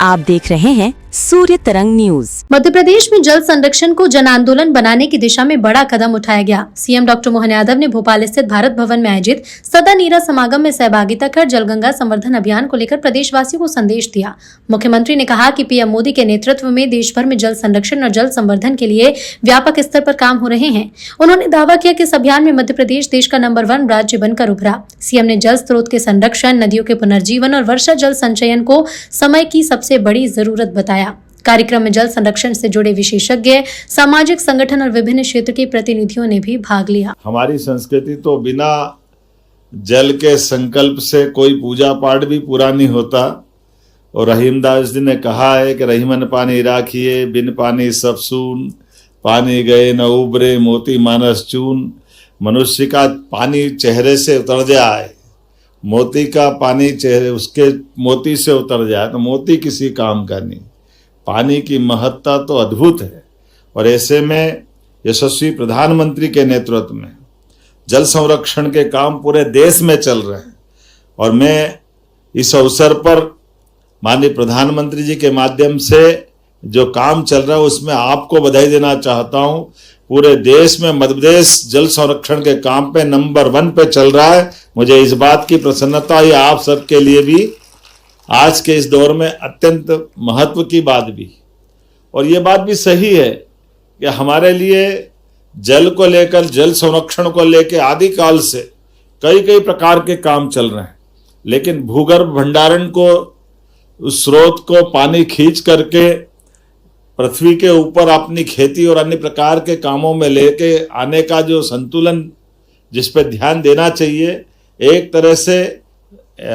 आप देख रहे हैं सूर्य तरंग न्यूज। मध्य प्रदेश में जल संरक्षण को जन आंदोलन बनाने की दिशा में बड़ा कदम उठाया गया। सीएम डॉक्टर मोहन यादव ने भोपाल स्थित भारत भवन में आयोजित सदा नीरा समागम में सहभागिता कर जलगंगा संवर्धन अभियान को लेकर प्रदेशवासियों को संदेश दिया। मुख्यमंत्री ने कहा कि पीएम मोदी के नेतृत्व में देश भर में जल संरक्षण और जल संवर्धन के लिए व्यापक स्तर पर काम हो रहे हैं। उन्होंने दावा किया कि इस अभियान में मध्य प्रदेश देश का नंबर 1 राज्य बनकर उभरा। सीएम ने जल स्रोत के संरक्षण, नदियों के पुनर्जीवन और वर्षा जल संचयन को समय की सबसे बड़ी जरूरत बताया। कार्यक्रम में जल संरक्षण से जुड़े विशेषज्ञ, सामाजिक संगठन और विभिन्न क्षेत्र के प्रतिनिधियों ने भी भाग लिया। हमारी संस्कृति तो बिना जल के संकल्प से कोई पूजा पाठ भी पूरा नहीं होता। और रहीमदास जी ने कहा है कि रहीमन पानी राखिए, बिन पानी सब सून, पानी गए न उबरे, मोती मानस चून। मनुष्य का पानी चेहरे से उतर जाए, मोती का पानी चेहरे उसके मोती से उतर जाए तो मोती किसी काम का नहीं। पानी की महत्ता तो अद्भुत है। और ऐसे में यशस्वी प्रधानमंत्री के नेतृत्व में जल संरक्षण के काम पूरे देश में चल रहे हैं। और मैं इस अवसर पर माननीय प्रधानमंत्री जी के माध्यम से जो काम चल रहा है उसमें आपको बधाई देना चाहता हूं। पूरे देश में मध्य प्रदेश जल संरक्षण के काम पे नंबर 1 पे चल रहा है। मुझे इस बात की प्रसन्नता है, आप सबके लिए भी आज के इस दौर में अत्यंत महत्व की बात भी। और ये बात भी सही है कि हमारे लिए जल को लेकर, जल संरक्षण को लेकर आदिकाल से कई प्रकार के काम चल रहे हैं। लेकिन भूगर्भ भंडारण को, उस स्रोत को पानी खींच करके पृथ्वी के ऊपर अपनी खेती और अन्य प्रकार के कामों में लेके आने का जो संतुलन, जिस पर ध्यान देना चाहिए, एक तरह से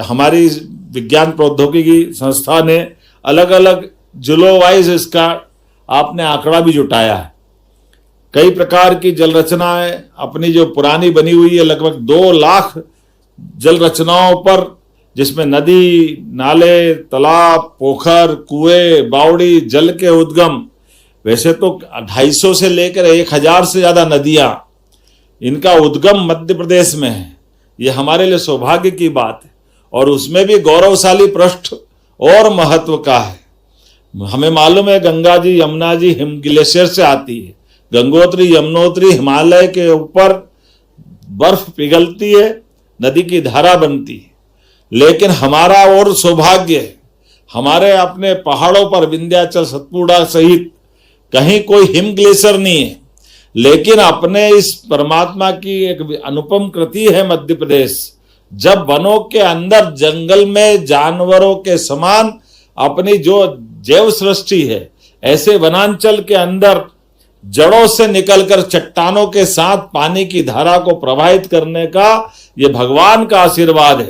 हमारी विज्ञान प्रौद्योगिकी संस्था ने अलग अलग जिलों वाइज इसका आपने आंकड़ा भी जुटाया है। कई प्रकार की जल रचनाएं अपनी जो पुरानी बनी हुई है, लगभग 2 लाख जल रचनाओं पर, जिसमें नदी, नाले, तालाब, पोखर, कुएं, बावड़ी, जल के उद्गम, वैसे तो 250 से लेकर 1000 से ज्यादा नदियां, इनका उद्गम मध्य प्रदेश में है। ये हमारे लिए सौभाग्य की बात है। और उसमें भी गौरवशाली पृष्ठ और महत्व का है। हमें मालूम है गंगा जी, यमुना जी हिम ग्लेशियर से आती है। गंगोत्री, यमुनोत्री हिमालय के ऊपर बर्फ पिघलती है, नदी की धारा बनती है। लेकिन हमारा और सौभाग्य है, हमारे अपने पहाड़ों पर विंध्याचल, सतपुड़ा सहित कहीं कोई हिम ग्लेशियर नहीं है। लेकिन अपने इस परमात्मा की एक अनुपम कृति है मध्य प्रदेश। जब वनों के अंदर, जंगल में जानवरों के समान अपनी जो जैव सृष्टि है, ऐसे वनांचल के अंदर जड़ों से निकलकर चट्टानों के साथ पानी की धारा को प्रवाहित करने का ये भगवान का आशीर्वाद है।